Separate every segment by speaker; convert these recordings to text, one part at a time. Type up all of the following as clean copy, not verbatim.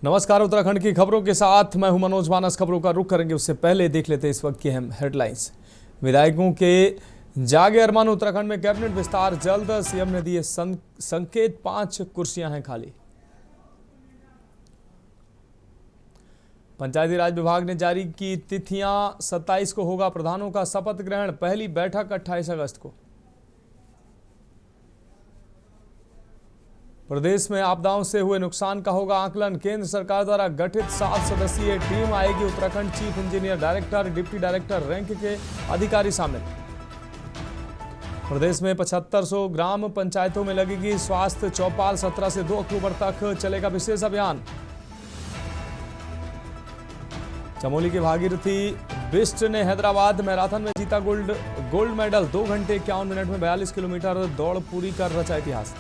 Speaker 1: नमस्कार, उत्तराखंड की खबरों के साथ मैं हूं मनोज मानस। खबरों का रुख करेंगे उससे पहले देख लेते हैं इस वक्त की अहम हेडलाइंस। विधायकों के जागे अरमान, उत्तराखंड में कैबिनेट विस्तार जल्द, सीएम ने दिए संकेत, 5 कुर्सियां हैं खाली। पंचायती राज विभाग ने जारी की तिथियां, 27 को होगा प्रधानों का शपथ ग्रहण, पहली बैठक 28 अगस्त को। प्रदेश में आपदाओं से हुए नुकसान का होगा आकलन, केंद्र सरकार द्वारा गठित 7 सदस्यीय टीम आएगी। Uttarakhand chief engineer, director, deputy director rank के अधिकारी शामिल। प्रदेश में 7500 ग्राम पंचायतों में लगेगी स्वास्थ्य चौपाल, 17 से 2 अक्टूबर तक चलेगा विशेष अभियान। चमोली के भागीरथी बिष्ट ने हैदराबाद मैराथन में जीता गोल्ड मेडल, 2 घंटे 51 मिनट में 42 किलोमीटर दौड़ पूरी कर रचा इतिहास।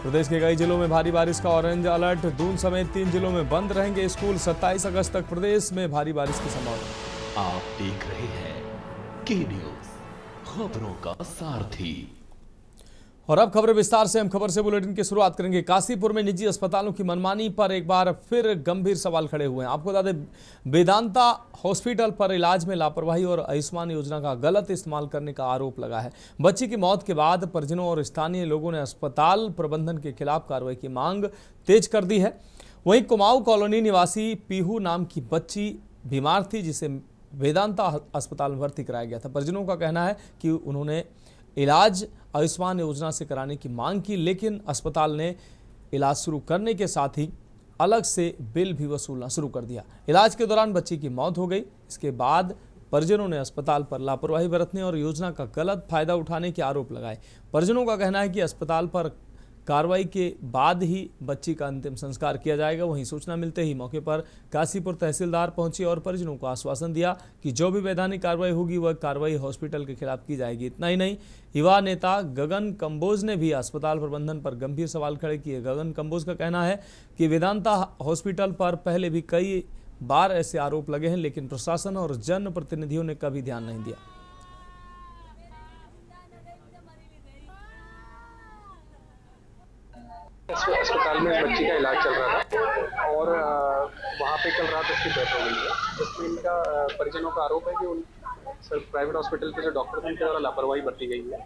Speaker 1: प्रदेश के कई जिलों में भारी बारिश का ऑरेंज अलर्ट, दून समेत 3 जिलों में बंद रहेंगे स्कूल, 27 अगस्त तक प्रदेश में भारी बारिश की संभावना।
Speaker 2: आप देख रहे हैं के न्यूज, खबरों का सारथी।
Speaker 1: और अब खबरें विस्तार से। हम खबर से बुलेटिन की शुरुआत करेंगे। काशीपुर में निजी अस्पतालों की मनमानी पर एक बार फिर गंभीर सवाल खड़े हुए हैं। आपको बता दें, वेदांता हॉस्पिटल पर इलाज में लापरवाही और आयुष्मान योजना का गलत इस्तेमाल करने का आरोप लगा है। बच्ची की मौत के बाद परिजनों और स्थानीय लोगों ने अस्पताल प्रबंधन के खिलाफ कार्रवाई की मांग तेज कर दी है। वहीं कुमाऊं कॉलोनी निवासी पीहू नाम की बच्ची बीमार थी, जिसे वेदांता अस्पताल में भर्ती कराया गया था। परिजनों का कहना है कि उन्होंने इलाज आयुष्मान योजना से कराने की मांग की, लेकिन अस्पताल ने इलाज शुरू करने के साथ ही अलग से बिल भी वसूलना शुरू कर दिया। इलाज के दौरान बच्ची की मौत हो गई। इसके बाद परिजनों ने अस्पताल पर लापरवाही बरतने और योजना का गलत फायदा उठाने के आरोप लगाए। परिजनों का कहना है कि अस्पताल पर कार्रवाई के बाद ही बच्ची का अंतिम संस्कार किया जाएगा। वहीं सूचना मिलते ही मौके पर काशीपुर तहसीलदार पहुंचे और परिजनों को आश्वासन दिया कि जो भी वैधानिक कार्रवाई होगी वह कार्रवाई हॉस्पिटल के खिलाफ की जाएगी। इतना ही नहीं, युवा नेता गगन कंबोज ने भी अस्पताल प्रबंधन पर गंभीर सवाल खड़े किए। गगन कंबोज का कहना है कि वेदांता हॉस्पिटल पर पहले भी कई बार ऐसे आरोप लगे हैं, लेकिन प्रशासन और जनप्रतिनिधियों ने कभी ध्यान नहीं दिया।
Speaker 3: अस्पताल में बच्ची का इलाज चल रहा था और वहाँ पे कल रात उसकी डेथ हो गई है, जिसमें इनका परिजनों का आरोप है कि उन प्राइवेट हॉस्पिटल के जो डॉक्टर थे उनके द्वारा लापरवाही बरती गई है।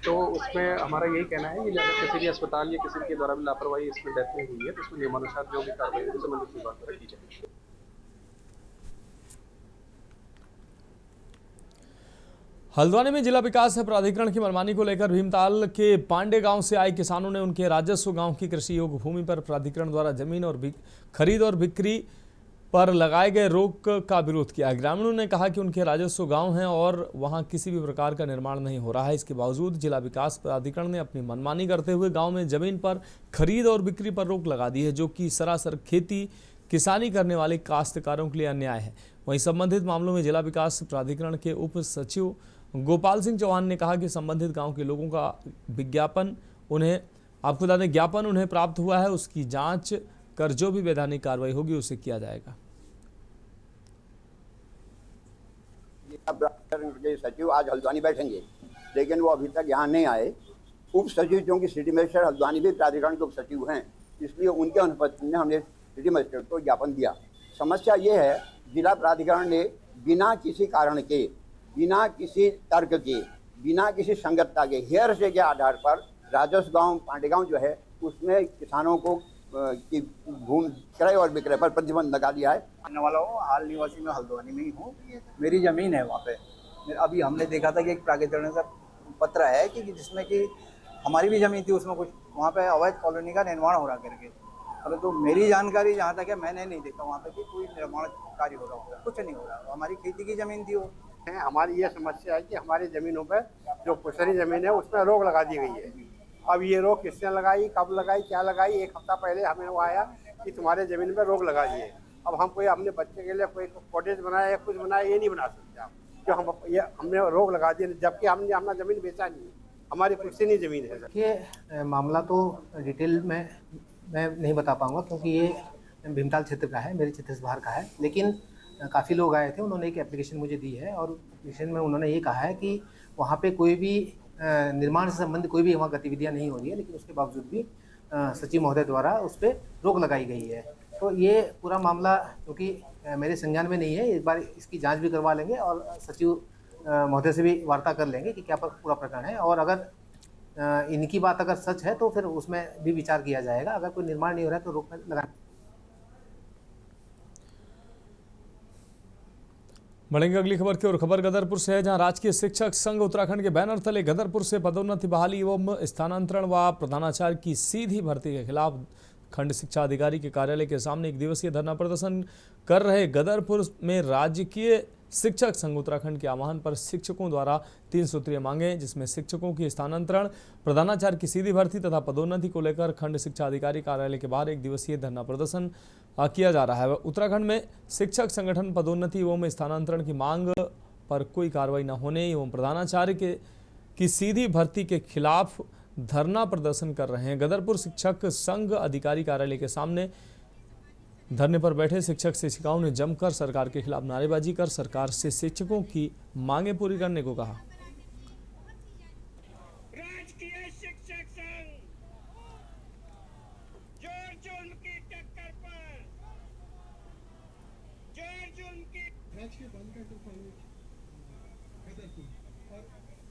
Speaker 3: तो उसमें हमारा यही कहना है कि अगर किसी भी अस्पताल या किसी के द्वारा भी लापरवाही इसमें डेथ में हुई है तो उसमें नियमानुसार जो भी कार्रवाई है संबंधित विभाग द्वारा की जाएगी।
Speaker 1: हल्द्वानी में जिला विकास प्राधिकरण की मनमानी को लेकर भीमताल के पांडे गांव से आए किसानों ने उनके राजस्व गांव की कृषि योग्य भूमि पर प्राधिकरण द्वारा जमीन और खरीद और बिक्री पर लगाए गए रोक का विरोध किया। ग्रामीणों ने कहा कि उनके राजस्व गांव हैं और वहां किसी भी प्रकार का निर्माण नहीं हो रहा है। इसके बावजूद जिला विकास प्राधिकरण ने अपनी मनमानी करते हुए गाँव में जमीन पर खरीद और बिक्री पर रोक लगा दी है, जो कि सरासर खेती किसानी करने वाले काश्तकारों के लिए अन्याय है। वहीं संबंधित मामलों में जिला विकास प्राधिकरण के उप सचिव गोपाल सिंह चौहान ने कहा कि संबंधित गांव के लोगों का ज्ञापन उन्हें प्राप्त हुआ है, उसकी जांच कर जो भी वैधानिक कार्रवाई होगी उसे किया जाएगा।
Speaker 4: सचिव आज हल्द्वानी बैठेंगे, लेकिन वो अभी तक यहाँ नहीं आए। उप सचिव क्योंकि सिटी मजिस्ट्रेट हल्द्वानी भी प्राधिकरण के उप सचिव हैं, इसलिए उनके अनुपस्थिति में हमने सिटी मजिस्ट्रेट को ज्ञापन दिया। समस्या ये है, जिला प्राधिकरण ने बिना किसी कारण के, बिना किसी तर्क के, बिना किसी संगतता के हेरफेर के आधार पर राजस्व गांव पांडेगांव जो है उसमें किसानों को की भूमि क्रय और विक्रय पर प्रतिबंध लगा दिया है।
Speaker 5: आने वाला हूँ, हाल निवासी में हल्द्वानी में ही हूँ। मेरी ज़मीन है वहाँ पे। अभी हमने देखा था कि एक प्राधिकरण का पत्र है कि जिसमें कि हमारी भी ज़मीन थी, उसमें कुछ वहाँ पे अवैध कॉलोनी का निर्माण हो रहा करके। परंतु मेरी जानकारी जहाँ तक है, मैंने नहीं देखा वहाँ पे कि कोई निर्माण कार्य हो रहा होगा, कुछ नहीं हो रहा। हमारी खेती की ज़मीन थी वो।
Speaker 3: हमारी ये समस्या है कि हमारी ज़मीनों पर जो पुश्तैनी ज़मीन है उसमें रोक लगा दी गई है। अब ये रोक किसने लगाई, कब लगाई, क्या लगाई? 1 हफ्ता पहले हमें वो आया कि तुम्हारे ज़मीन पर रोक लगा दी है। अब हम कोई अपने बच्चे के लिए कोई कॉटेज बनाया या कुछ बनाया, ये नहीं बना सकते आप, क्यों हमने रोक लगा दी, जबकि हमने अपना ज़मीन बेचा नहीं है, हमारी पुश्तैनी ज़मीन है।
Speaker 6: देखिए, मामला तो डिटेल में मैं नहीं बता पाऊँगा क्योंकि ये भीमताल क्षेत्र का है, मेरे क्षेत्र से बाहर का है। लेकिन काफ़ी लोग आए थे, उन्होंने एक एप्लीकेशन मुझे दी है और एप्लीकेशन में उन्होंने ये कहा है कि वहाँ पे कोई भी निर्माण से संबंधित कोई भी वहाँ गतिविधियाँ नहीं हो रही है, लेकिन उसके बावजूद भी सचिव महोदय द्वारा उस पर रोक लगाई गई है। तो ये पूरा मामला क्योंकि मेरे संज्ञान में नहीं है, इस बार इसकी जांच भी करवा लेंगे और सचिव महोदय से भी वार्ता कर लेंगे कि क्या पूरा प्रकरण है, और अगर इनकी बात अगर सच है तो फिर उसमें भी विचार किया जाएगा। अगर कोई निर्माण नहीं हो रहा है तो रोक लगा।
Speaker 1: बढ़ेंगे अगली खबर की ओर। खबर गदरपुर से है, जहां राजकीय शिक्षक संघ उत्तराखंड के बैनर तले गदरपुर से पदोन्नति, बहाली एवं स्थानांतरण व प्रधानाचार्य की सीधी भर्ती के खिलाफ खंड शिक्षा अधिकारी के कार्यालय के सामने एक दिवसीय धरना प्रदर्शन कर रहे गदरपुर में राजकीय शिक्षक संघ उत्तराखंड के आह्वान पर शिक्षकों द्वारा 3 सूत्रीय मांगे, जिसमें शिक्षकों की स्थानांतरण, प्रधानाचार्य की सीधी भर्ती तथा पदोन्नति को लेकर खंड शिक्षा अधिकारी कार्यालय के बाहर एक दिवसीय धरना प्रदर्शन किया जा रहा है। उत्तराखंड में शिक्षक संगठन पदोन्नति एवं स्थानांतरण की मांग पर कोई कार्रवाई न होने एवं प्रधानाचार्य की सीधी भर्ती के खिलाफ धरना प्रदर्शन कर रहे हैं। गदरपुर शिक्षक संघ अधिकारी कार्यालय के सामने धरने पर बैठे शिक्षक शिक्षिकाओं ने जमकर सरकार के खिलाफ नारेबाजी कर सरकार से शिक्षकों की मांगें पूरी करने को कहा।
Speaker 7: राजकीय शिक्षक संघ जोर जुल्म की टक्कर पर जोर जुल्म की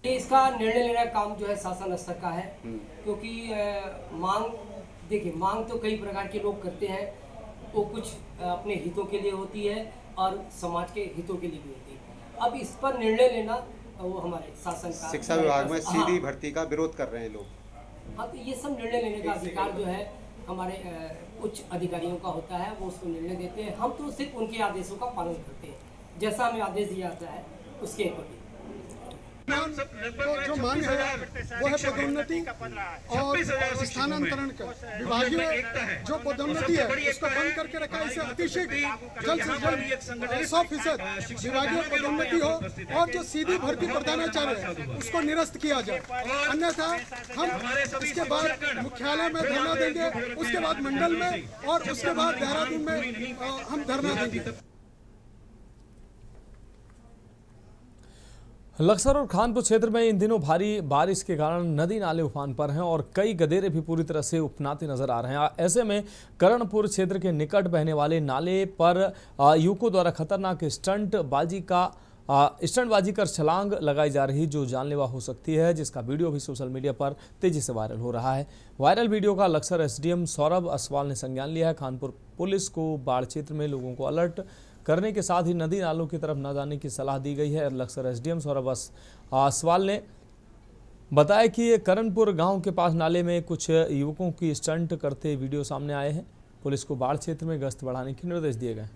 Speaker 8: इसका निर्णय लेना काम जो है शासन स्तर का है, क्योंकि मांग देखिए, मांग तो कई प्रकार के लोग करते हैं, वो कुछ अपने हितों के लिए होती है और समाज के हितों के लिए भी होती है। अब इस पर निर्णय लेना वो हमारे शासन का,
Speaker 9: शिक्षा विभाग में सीधी भर्ती का विरोध कर रहे हैं लोग।
Speaker 8: हाँ, तो ये सब निर्णय लेने का अधिकार जो है हमारे उच्च अधिकारियों का होता है, वो उसको निर्णय देते हैं। हम तो सिर्फ उनके आदेशों का पालन करते हैं, जैसा हमें आदेश दिया जाता है उसके प्रति।
Speaker 10: जो मांग है वो है पदोन्नति और स्थानांतरण का। विभागीय जो पदोन्नति है उसको बंद करके रखा है। इसे अतिशीघ्र जल्द से जल्द 100% विभागीय पदोन्नति हो और जो सीधी भर्ती प्रधानाचार्य है उसको निरस्त किया जाए, अन्यथा हम इसके बाद मुख्यालय में धरना देंगे, उसके बाद मंडल में और उसके बाद देहरादून में हम धरना देंगे।
Speaker 1: लक्सर और खानपुर क्षेत्र में इन दिनों भारी बारिश के कारण नदी नाले उफान पर हैं और कई गदेरे भी पूरी तरह से उफनाते नजर आ रहे हैं। ऐसे में करणपुर क्षेत्र के निकट बहने वाले नाले पर युवकों द्वारा खतरनाक स्टंटबाजी कर छलांग लगाई जा रही, जो जानलेवा हो सकती है, जिसका वीडियो भी सोशल मीडिया पर तेजी से वायरल हो रहा है। वायरल वीडियो का लक्सर एसडीएम सौरभ असवाल ने संज्ञान लिया है। खानपुर पुलिस को बाढ़ क्षेत्र में लोगों को अलर्ट करने के साथ ही नदी नालों की तरफ न जाने की सलाह दी गई है। लक्सर एसडीएम सौरभ असवाल ने बताया कि करणपुर गांव के पास नाले में कुछ युवकों की स्टंट करते वीडियो सामने आए हैं। पुलिस को बाढ़ क्षेत्र में गश्त बढ़ाने के निर्देश दिए गए।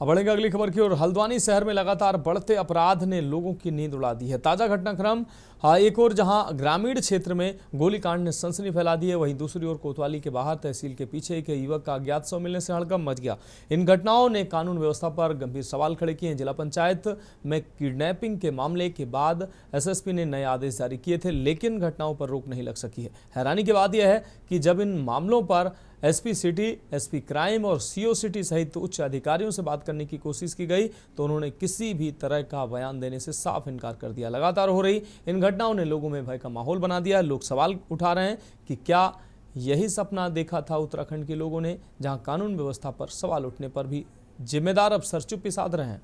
Speaker 1: अब बढ़ेंगे अगली खबर की ओर। हल्द्वानी शहर में लगातार बढ़ते अपराध ने लोगों की नींद उड़ा दी है। ताजा घटनाक्रम एक और जहां ग्रामीण क्षेत्र में गोलीकांड ने सनसनी फैला दी है, वहीं दूसरी ओर कोतवाली के बाहर तहसील के पीछे एक युवक का अज्ञात शव मिलने से हड़कंप मच गया। इन घटनाओं ने कानून व्यवस्था पर गंभीर सवाल खड़े किए हैं। जिला पंचायत में किडनैपिंग के मामले के बाद एसएसपी ने नए आदेश जारी किए थे, लेकिन घटनाओं पर रोक नहीं लग सकी है। हैरानी की बात यह है कि जब इन मामलों पर एसपी सिटी, एसपी क्राइम और सीओ सिटी सहित उच्च अधिकारियों से बात करने की कोशिश की गई तो उन्होंने किसी भी तरह का बयान देने से साफ इनकार कर दिया। लगातार हो रही इन घटनाओं ने लोगों में भय का माहौल बना दिया। लोग सवाल उठा रहे हैं कि क्या यही सपना देखा था उत्तराखंड के लोगों ने, जहां कानून व्यवस्था पर सवाल उठने पर भी जिम्मेदार अफसर चुप्पी साध रहे हैं।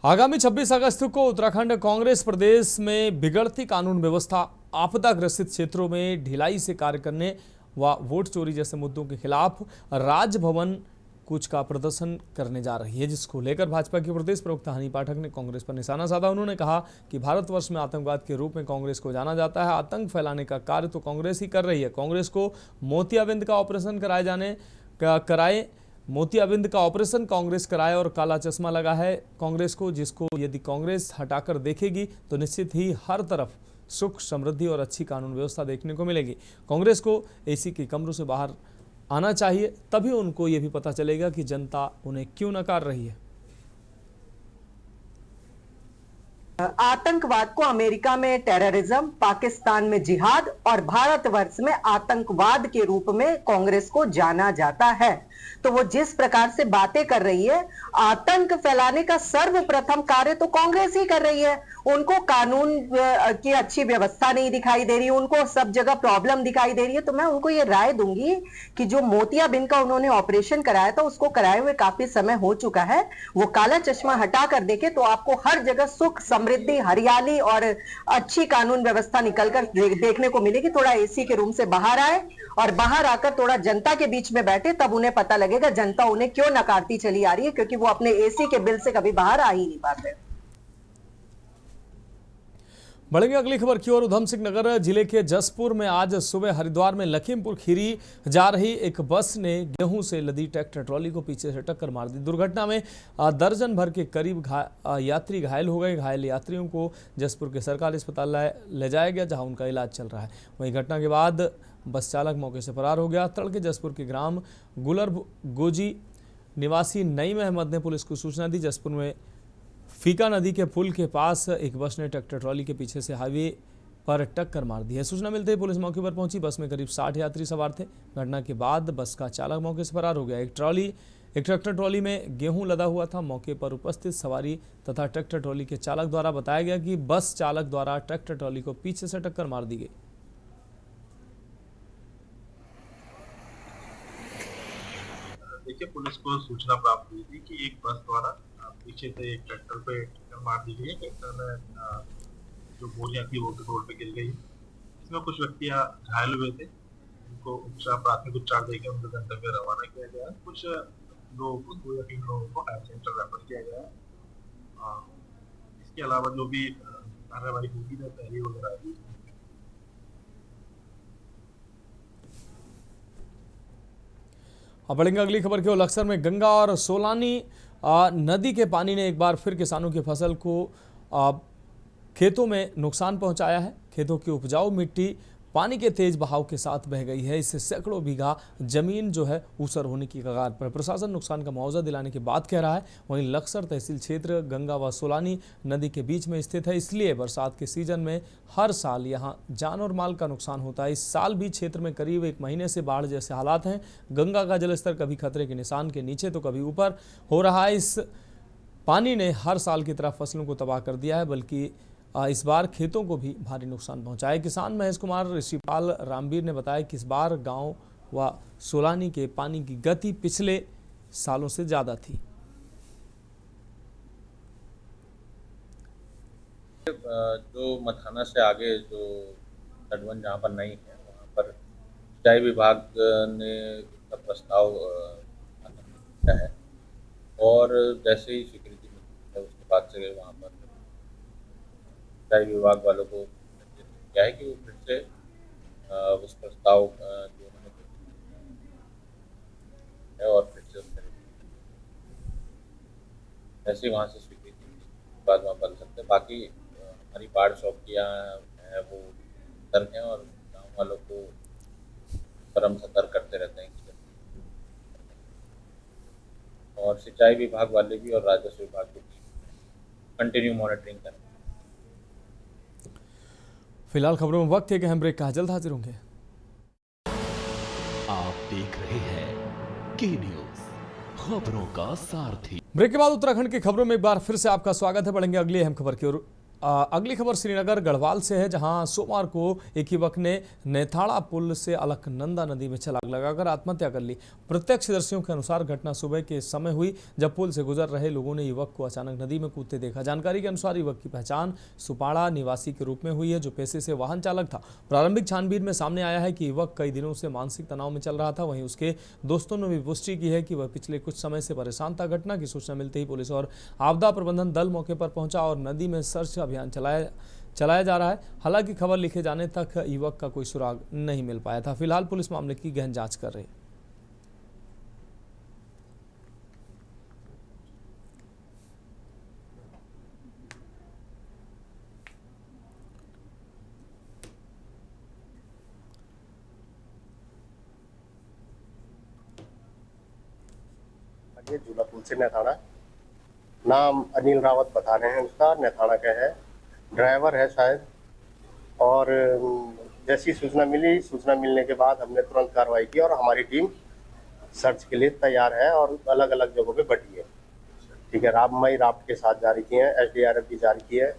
Speaker 1: आगामी 26 अगस्त को उत्तराखंड कांग्रेस प्रदेश में बिगड़ती कानून व्यवस्था, आपदा ग्रसित क्षेत्रों में ढिलाई से कार्य करने व वोट चोरी जैसे मुद्दों के खिलाफ राजभवन कूच का प्रदर्शन करने जा रही है, जिसको लेकर भाजपा के प्रदेश प्रवक्ता हनी पाठक ने कांग्रेस पर निशाना साधा। उन्होंने कहा कि भारतवर्ष में आतंकवाद के रूप में कांग्रेस को जाना जाता है। आतंक फैलाने का कार्य तो कांग्रेस ही कर रही है। कांग्रेस को मोतियाबिंद का ऑपरेशन मोतियाबिंद का ऑपरेशन कांग्रेस कराए और काला चश्मा लगा है कांग्रेस को, जिसको यदि कांग्रेस हटाकर देखेगी तो निश्चित ही हर तरफ सुख, समृद्धि और अच्छी कानून व्यवस्था देखने को मिलेगी। कांग्रेस को एसी के कमरों से बाहर आना चाहिए, तभी उनको ये भी पता चलेगा कि जनता उन्हें क्यों नकार रही है।
Speaker 11: आतंकवाद को अमेरिका में टेररिज्म, पाकिस्तान में जिहाद और भारतवर्ष में आतंकवाद के रूप में कांग्रेस को जाना जाता है। तो वो जिस प्रकार से बातें कर रही है, आतंक फैलाने का सर्वप्रथम कार्य तो कांग्रेस ही कर रही है। उनको कानून की अच्छी व्यवस्था नहीं दिखाई दे रही, उनको सब जगह प्रॉब्लम दिखाई दे रही है। तो मैं उनको ये राय दूंगी कि जो मोतियाबिंद का उन्होंने ऑपरेशन कराया था, उसको कराए हुए काफी समय हो चुका है। वो काला चश्मा हटा कर देखे तो आपको हर जगह सुख, समृद्धि, हरियाली और अच्छी कानून व्यवस्था निकलकर देखने को मिलेगी। थोड़ा एसी के रूम से बाहर आए और बाहर आकर थोड़ा जनता के बीच में बैठे, तब उन्हें पता लगेगा जनता उन्हें क्यों नकारती चली आ रही है, क्योंकि वो अपने एसी के बिल से कभी बाहर आ ही नहीं पाते।
Speaker 1: बढ़ेंगे अगली खबर की ओर। उधम सिंह नगर जिले के जसपुर में आज सुबह हरिद्वार में लखीमपुर खीरी जा रही एक बस ने गेहूं से लदी ट्रैक्टर ट्रॉली को पीछे से टक्कर मार दी। दुर्घटना में दर्जन भर के करीब यात्री घायल हो गए। घायल यात्रियों को जसपुर के सरकारी अस्पताल ले जाया गया, जहां उनका इलाज चल रहा है। वहीं घटना के बाद बस चालक मौके से फरार हो गया। तड़के जसपुर के ग्राम गुलर गोजी निवासी नईम अहमद ने पुलिस को सूचना दी। जसपुर में फीका नदी के पुल के पास एक बस ने ट्रैक्टर ट्रॉली के पीछे से हाईवे पर टक्कर मार दी है। सूचना मिलते ही पुलिस मौके पर पहुंची। बस में करीब 60 यात्री सवार थे। घटना के बाद बस का चालक मौके से फरार हो गया। एक ट्रैक्टर ट्रॉली में गेहूं लदा हुआ था। मौके पर उपस्थित सवारी तथा ट्रैक्टर ट्रॉली के चालक द्वारा बताया गया कि बस चालक द्वारा ट्रैक्टर ट्रॉली को पीछे से टक्कर मार दी गई।
Speaker 12: देखिए, पुलिस को सूचना प्राप्त हुई थी कि एक बस द्वारा पीछे से एक ट्रैक्टर पे टक्कर मार दी गई है। ट्रैक्टर में जो बोरियां थी वो रोड पे गिर गई। इसमें कुछ व्यक्ति घायल हुए थे, उनको प्राथमिक उपचार देकर उनको गंतव्य रवाना किया गया। कुछ लोगों को 2 या 3 लोगों को हेल्थ सेंटर रेफर किया गया। इसके अलावा जो भी कार्रवाई होगी ना, तहरीर वगैरह होगी।
Speaker 1: अब बढ़ेंगे अगली खबर की ओर। लक्सर में गंगा और सोलानी नदी के पानी ने एक बार फिर किसानों की फसल को खेतों में नुकसान पहुंचाया है। खेतों की उपजाऊ मिट्टी पानी के तेज बहाव के साथ बह गई है। इससे सैकड़ों बीघा जमीन जो है ऊसर होने की कगार पर। प्रशासन नुकसान का मुआवजा दिलाने की बात कह रहा है। वहीं लक्सर तहसील क्षेत्र गंगा व सोलानी नदी के बीच में स्थित है, इसलिए बरसात के सीजन में हर साल यहां जान और माल का नुकसान होता है। इस साल भी क्षेत्र में करीब 1 महीने से बाढ़ जैसे हालात हैं। गंगा का जलस्तर कभी खतरे के निशान के नीचे तो कभी ऊपर हो रहा है। इस पानी ने हर साल की तरह फसलों को तबाह कर दिया है, बल्कि इस बार खेतों को भी भारी नुकसान पहुंचा है। किसान महेश कुमार ऋषिपाल रामवीर ने बताया कि इस बार गांव व सोलानी के पानी की गति पिछले सालों से ज्यादा थी।
Speaker 13: जो मथाना से आगे जो तटबंध जहाँ पर नहीं है, वहाँ पर सिंचाई विभाग ने इसका प्रस्ताव है और जैसे ही स्वीकृति मिलती है उसके बाद से वहाँ पर सिंचाई विभाग वालों को क्या है कि वो फिर से उस प्रस्ताव जो उन्होंने है और फिर से ऐसे वहाँ से स्वीकृति बाद वहाँ बन सकते हैं। बाकी हमारी बाढ़ चौकियाँ हैं वो सतर्क हैं और गाँव वालों को परम सतर्क करते रहते हैं और सिंचाई विभाग वाले भी और राजस्व विभाग की कंटिन्यू मॉनिटरिंग करें।
Speaker 1: फिलहाल खबरों में वक्त है कि हम ब्रेक का, जल्द हाजिर होंगे।
Speaker 2: आप देख रहे हैं के न्यूज, खबरों का सारथी।
Speaker 1: ब्रेक के बाद उत्तराखंड की खबरों में एक बार फिर से आपका स्वागत है। बढ़ेंगे अगली अहम खबर की ओर। अगली खबर श्रीनगर गढ़वाल से है, जहां सोमवार को एक युवक ने नेथाड़ा पुल से अलकनंदा नदी में छलांग लगाकर आत्महत्या कर ली। प्रत्यक्षदर्शियों के अनुसार घटना सुबह के समय हुई, जब पुल से गुजर रहे लोगों ने युवक को अचानक नदी में कूदते देखा। जानकारी के अनुसार युवक की पहचान सुपाड़ा निवासी के रूप में हुई है, जो पेशे से वाहन चालक था। प्रारंभिक छानबीन में सामने आया है कि युवक कई दिनों से मानसिक तनाव में चल रहा था। वहीं उसके दोस्तों ने भी पुष्टि की है कि वह पिछले कुछ समय से परेशान था। घटना की सूचना मिलते ही पुलिस और आपदा प्रबंधन दल मौके पर पहुंचा और नदी में सर्च अभियान चलाया जा रहा है। हालांकि खबर लिखे जाने तक युवक का कोई सुराग नहीं मिल पाया था। फिलहाल पुलिस मामले की गहन जांच कर रही है।
Speaker 14: झूला पुल से नेथाड़ा, नाम अनिल रावत बता रहे हैं, उसका नेथाड़ा का है। ड्राइवर है शायद। और जैसी सूचना मिलने के बाद हमने तुरंत कार्रवाई की और हमारी टीम सर्च के लिए तैयार है और अलग अलग जगहों पे बटी है। ठीक है, राबमई राफ्ट के साथ जारी की है, SDRF भी जारी की है।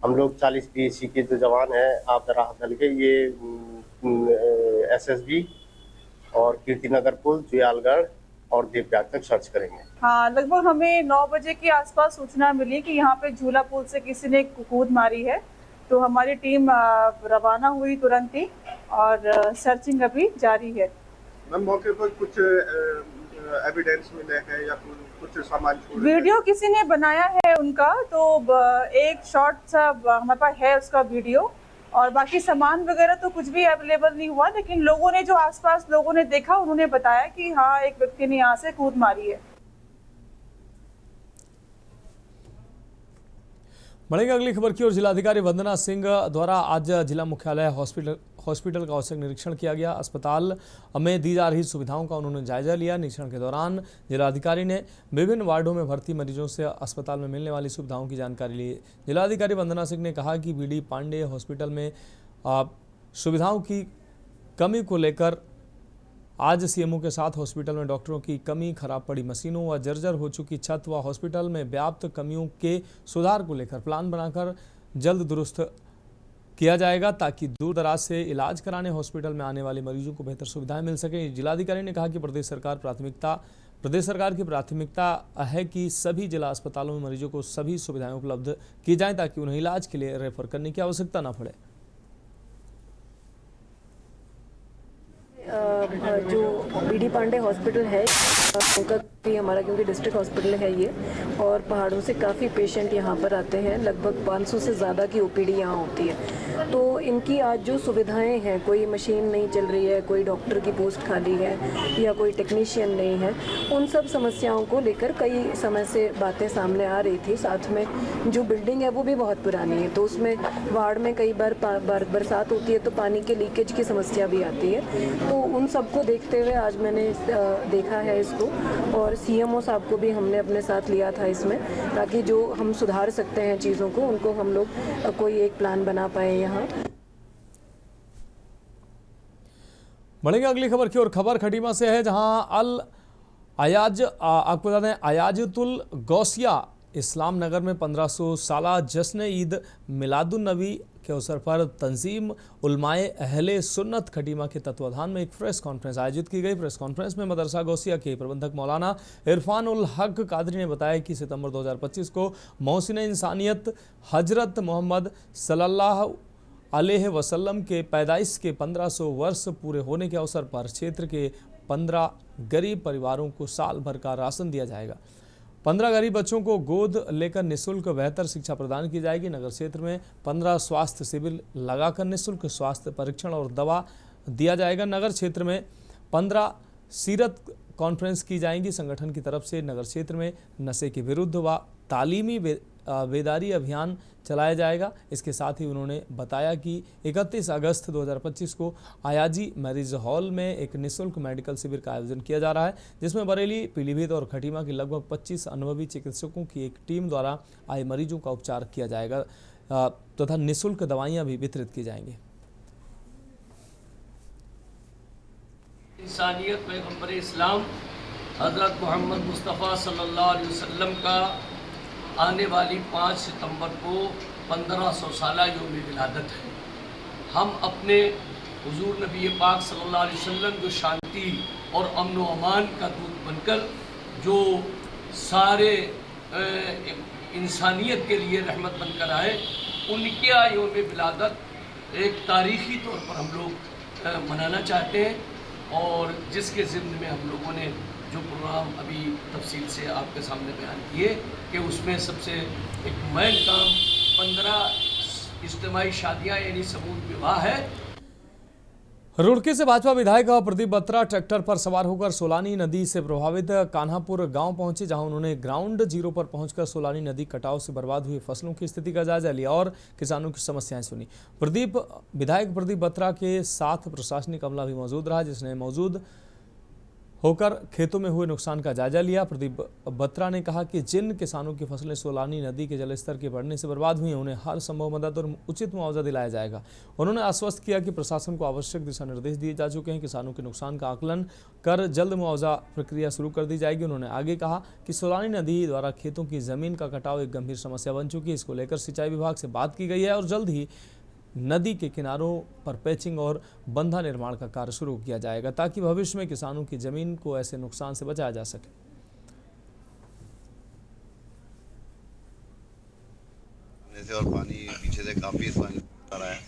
Speaker 14: हम लोग 40 PSC के जो जवान हैं आपदा राहत दल के, ये SSB और कीर्तिनगर पुल, जुयालगढ़ और देवप्याग तक सर्च करेंगे।
Speaker 15: हाँ, लगभग हमें 9 बजे के आसपास सूचना मिली कि यहाँ पे झूला पुल से किसी ने कूद मारी है, तो हमारी टीम रवाना हुई तुरंत ही और सर्चिंग अभी जारी है।
Speaker 16: मैम, मौके पर कुछ एविडेंस मिले हैं या कुछ सामान छोड़े?
Speaker 15: वीडियो किसी ने बनाया है उनका, तो एक शॉर्ट सा हमारे पास है उसका वीडियो, और बाकी सामान वगैरह तो कुछ भी अवेलेबल नहीं हुआ, लेकिन लोगों ने जो आसपास लोगों ने देखा उन्होंने बताया कि हाँ, एक व्यक्ति ने यहाँ से कूद मारी है।
Speaker 1: बढ़ेंगे अगली खबर की ओर। जिलाधिकारी वंदना सिंह द्वारा आज जिला मुख्यालय हॉस्पिटल का औचक निरीक्षण किया गया। अस्पताल में दी जा रही सुविधाओं का उन्होंने जायजा लिया। निरीक्षण के दौरान जिलाधिकारी ने विभिन्न वार्डों में भर्ती मरीजों से अस्पताल में मिलने वाली सुविधाओं की जानकारी ली। जिलाधिकारी वंदना सिंह ने कहा कि BD पांडे हॉस्पिटल में सुविधाओं की कमी को लेकर आज CMO के साथ हॉस्पिटल में डॉक्टरों की कमी, खराब पड़ी मशीनों व जर्जर हो चुकी छत व हॉस्पिटल में व्याप्त कमियों के सुधार को लेकर प्लान बनाकर जल्द दुरुस्त किया जाएगा, ताकि दूर दराज से इलाज कराने हॉस्पिटल में आने वाले मरीजों को बेहतर सुविधाएं मिल सके। जिलाधिकारी ने कहा कि प्रदेश सरकार की प्राथमिकता है कि सभी जिला अस्पतालों में मरीजों को सभी सुविधाएं उपलब्ध की जाएं, ताकि उन्हें इलाज के लिए रेफर करने की आवश्यकता न पड़े।
Speaker 17: जो BD पांडे हॉस्पिटल है उनका भी हमारा, क्योंकि डिस्ट्रिक्ट हॉस्पिटल है ये, और पहाड़ों से काफ़ी पेशेंट यहाँ पर आते हैं, लगभग 500 से ज़्यादा की OPD यहाँ होती है। तो इनकी आज जो सुविधाएं हैं, कोई मशीन नहीं चल रही है, कोई डॉक्टर की पोस्ट खाली है या कोई टेक्नीशियन नहीं है, उन सब समस्याओं को लेकर कई समय से बातें सामने आ रही थी। साथ में जो बिल्डिंग है वो भी बहुत पुरानी है, तो उसमें वार्ड में कई बार बरसात होती है तो पानी के लीकेज की समस्या भी आती है। तो उन सबको देखते हुए आज मैंने देखा है इसको, और CMO साहब को भी हमने अपने साथ लिया था इसमें, ताकि जो हम सुधार सकते हैं चीज़ों को, उनको हम लोग कोई एक प्लान बना पाए यहाँ।
Speaker 1: बढ़ेंगे अगली खबर की ओर। खबर खटीमा से है, जहां आपको बता दें अयाजतुल गौसिया इस्लाम नगर में 1500 साला जश्न ईद मिलादुन्नबी के अवसर पर तंजीम उलमाए अहले सुन्नत खटीमा के तत्वाधान में एक प्रेस कॉन्फ्रेंस आयोजित की गई। प्रेस कॉन्फ्रेंस में मदरसा गौसिया के प्रबंधक मौलाना इरफान उल हक कादरी ने बताया कि सितंबर 2025 को मोहसिन इंसानियत हजरत मोहम्मद सल्लल्लाहु अलैहि वसल्लम के पैदाइश के 1500 वर्ष पूरे होने के अवसर पर क्षेत्र के 15 गरीब परिवारों को साल भर का राशन दिया जाएगा। 15 गरीब बच्चों को गोद लेकर निःशुल्क बेहतर शिक्षा प्रदान की जाएगी। नगर क्षेत्र में 15 स्वास्थ्य शिविर लगाकर निःशुल्क स्वास्थ्य परीक्षण और दवा दिया जाएगा। नगर क्षेत्र में 15 सीरत कॉन्फ्रेंस की जाएंगी। संगठन की तरफ से नगर क्षेत्र में नशे के विरुद्ध व तालीमी बेदारी अभियान चलाया जाएगा। इसके साथ ही उन्होंने बताया कि 31 अगस्त 2025 को आयाजी मैरिज हॉल में एक निःशुल्क मेडिकल शिविर का आयोजन किया जा रहा है, जिसमें बरेली, पीलीभीत और खटीमा की लगभग 25 अनुभवी चिकित्सकों की एक टीम द्वारा आए मरीजों का उपचार किया जाएगा तथा निःशुल्क दवाइयाँ भी वितरित की जाएंगी।
Speaker 18: इंसानियत पैगंबर इस्लाम हज़रत मोहम्मद मुस्तफ़ा सल्लल्लाहु अलैहि वसल्लम का आने वाली 5 सितंबर को 1500 साला यौम विलादत है। हम अपने हुजूर नबी पाक सल्लल्लाहु अलैहि वसल्लम जो शांति और अमन व अमान का दूत बनकर जो सारे इंसानियत के लिए रहमत बनकर आए, उनके यौम विलादत एक तारीख़ी तौर पर हम लोग मनाना चाहते हैं, और जिसके ज़िम्न में हम लोगों ने जो प्रोग्राम अभी तफसील से आपके सामने बयान किए कि उसमें सबसे एक मेन काम 15 इज्तिमाई शादियाँ यानी समूह विवाह है।
Speaker 1: रुड़की से भाजपा विधायक प्रदीप बत्रा ट्रैक्टर पर सवार होकर सोलानी नदी से प्रभावित कान्हापुर गांव पहुंचे, जहां उन्होंने ग्राउंड जीरो पर पहुंचकर सोलानी नदी कटाव से बर्बाद हुई फसलों की स्थिति का जायजा लिया और किसानों की समस्याएं सुनी। विधायक प्रदीप बत्रा के साथ प्रशासनिक अमला भी मौजूद रहा, जिसने मौजूद होकर खेतों में हुए नुकसान का जायजा लिया। प्रदीप बत्रा ने कहा कि जिन किसानों की फसलें सोलानी नदी के जलस्तर के बढ़ने से बर्बाद हुई हैं, उन्हें हर संभव मदद और उचित मुआवजा दिलाया जाएगा। उन्होंने आश्वस्त किया कि प्रशासन को आवश्यक दिशा निर्देश दिए जा चुके हैं, किसानों के नुकसान का आकलन कर जल्द मुआवजा प्रक्रिया शुरू कर दी जाएगी। उन्होंने आगे कहा कि सोलानी नदी द्वारा खेतों की जमीन का कटाव एक गंभीर समस्या बन चुकी है। इसको लेकर सिंचाई विभाग से बात की गई है और जल्द ही नदी के किनारों पर पैचिंग और बंधा निर्माण का कार्य शुरू किया जाएगा, ताकि भविष्य में किसानों की जमीन को ऐसे नुकसान से बचाया जा सके।
Speaker 19: और पानी पीछे से काफ़ी पानी आ रहा है,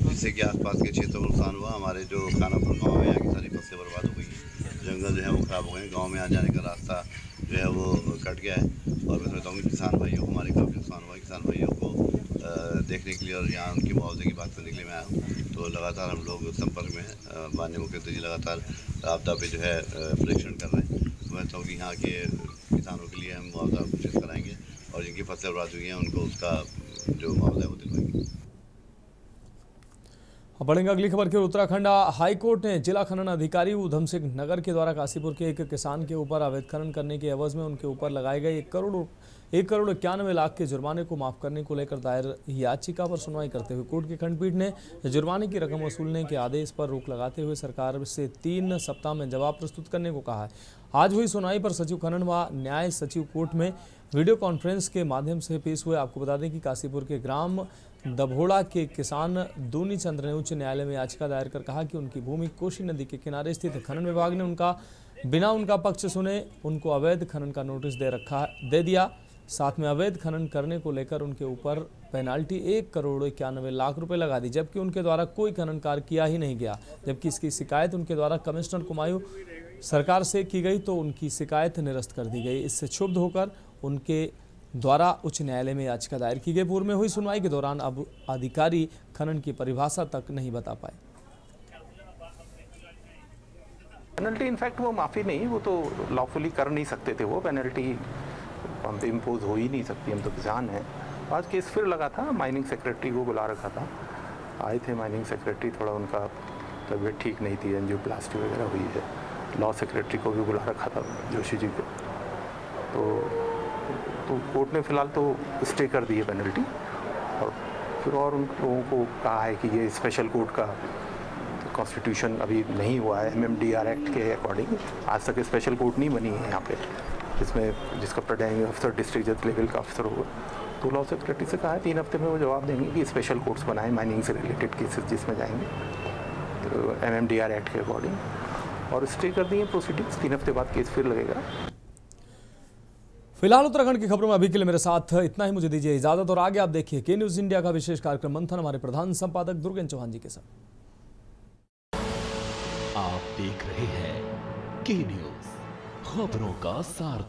Speaker 19: जिससे कि आसपास के क्षेत्रों को नुकसान हुआ। हमारे जो खानापुर गाँव है, यहाँ की सारी फसलें बर्बाद हो गई हैं। जंगल जो है वो खराब हो गए, गाँव में आ जाने का रास्ता जो है वो कट गया है। और मैं समझता हूँ कि किसान भाइयों को हमारे काफ़ी नुकसान हुआ है। किसान भाइयों को देखने के लिए और यहाँ उनकी मुआवजे की बात करने के लिए मैं आया हूँ। तो लगातार हम लोग संपर्क में हैं। माननीय मुख्यमंत्री जी लगातार आपदा पे जो है परीक्षण कर रहे हैं। मैं समझता हूँ कि यहाँ के किसानों के लिए हम मुआवजा घोषित कराएंगे और जिनकी फसलें बर्बाद हुई हैं उनको उसका जो मुआवजा है वो दिलवाएंगे।
Speaker 1: बढ़ेंगे अगली खबर की ओर। उत्तराखंड हाईकोर्ट ने जिला खनन अधिकारी उधम सिंह नगर के द्वारा काशीपुर के एक किसान के ऊपर अवैध खनन करने के एवज में उनके ऊपर लगाए गए 1,91,00,000 के जुर्माने को माफ करने को लेकर दायर याचिका पर सुनवाई करते हुए कोर्ट की खंडपीठ ने जुर्माने की रकम वसूलने के आदेश पर रोक लगाते हुए सरकार से 3 सप्ताह में जवाब प्रस्तुत करने को कहा है। आज हुई सुनवाई पर सचिव खनन व न्याय सचिव कोर्ट में वीडियो कॉन्फ्रेंस के माध्यम से पेश हुए। आपको बता दें कि काशीपुर के ग्राम दभोड़ा के किसान दूनी चंद्र ने उच्च न्यायालय में याचिका दायर कर कहा कि उनकी भूमि कोसी नदी के किनारे स्थित है। खनन विभाग ने बिना उनका पक्ष सुने उनको अवैध खनन का नोटिस दे दिया। साथ में अवैध खनन करने को लेकर उनके ऊपर पेनाल्टी 1,91,00,000 रुपए लगा दी, जबकि उनके द्वारा कोई खनन कार्य किया ही नहीं गया। जबकि इसकी शिकायत उनके द्वारा कमिश्नर कुमायूं सरकार से की गई तो उनकी शिकायत निरस्त कर दी गई। इससे क्षुब्ध होकर उनके द्वारा उच्च न्यायालय में याचिका दायर की गई। पूर्व में हुई सुनवाई के दौरान अब अधिकारी खनन की परिभाषा तक नहीं बता पाए।
Speaker 20: पेनल्टी इनफैक्ट वो माफ़ी नहीं, वो तो लॉफुली कर नहीं सकते थे। वो पेनल्टी हम पे इम्पोज हो ही नहीं सकती, हम तो किसान हैं। आज केस फिर लगा था, माइनिंग सेक्रेटरी को बुला रखा था। आए थे माइनिंग सेक्रेटरी, थोड़ा उनका तबीयत ठीक नहीं थी, एंजियोप्लास्टी वगैरह हुई है। लॉ सेक्रेटरी को भी बुला रखा था, जोशी जी को। तो कोर्ट ने फिलहाल तो स्टे कर दी है पेनल्टी, और फिर और उन लोगों को कहा है कि ये स्पेशल कोर्ट का कॉन्स्टिट्यूशन अभी नहीं हुआ है MMDR एक्ट के अकॉर्डिंग। आज तक स्पेशल कोर्ट नहीं बनी है यहाँ पे, जिसका प्रिजाइडिंग अफसर डिस्ट्रिक्ट जज लेवल का अफसर होगा। तो लॉ सेक्रेटरी से कहा है 3 हफ्ते में वो जवाब देंगे कि स्पेशल कोर्ट्स बनाएं माइनिंग से रिलेटेड केसेस जिसमें जाएंगे तो MMDR एक्ट के अकॉर्डिंग, और स्टे कर दिए प्रोसीडिंग्स। 3 हफ्ते बाद केस फिर लगेगा।
Speaker 1: फिलहाल उत्तराखंड की खबरों में अभी के लिए मेरे साथ इतना ही। मुझे दीजिए इजाजत और आगे आप देखिए के न्यूज इंडिया का विशेष कार्यक्रम मंथन हमारे प्रधान संपादक दुर्गेन चौहान जी के साथ।
Speaker 2: आप देख रहे हैं के न्यूज, खबरों का सार।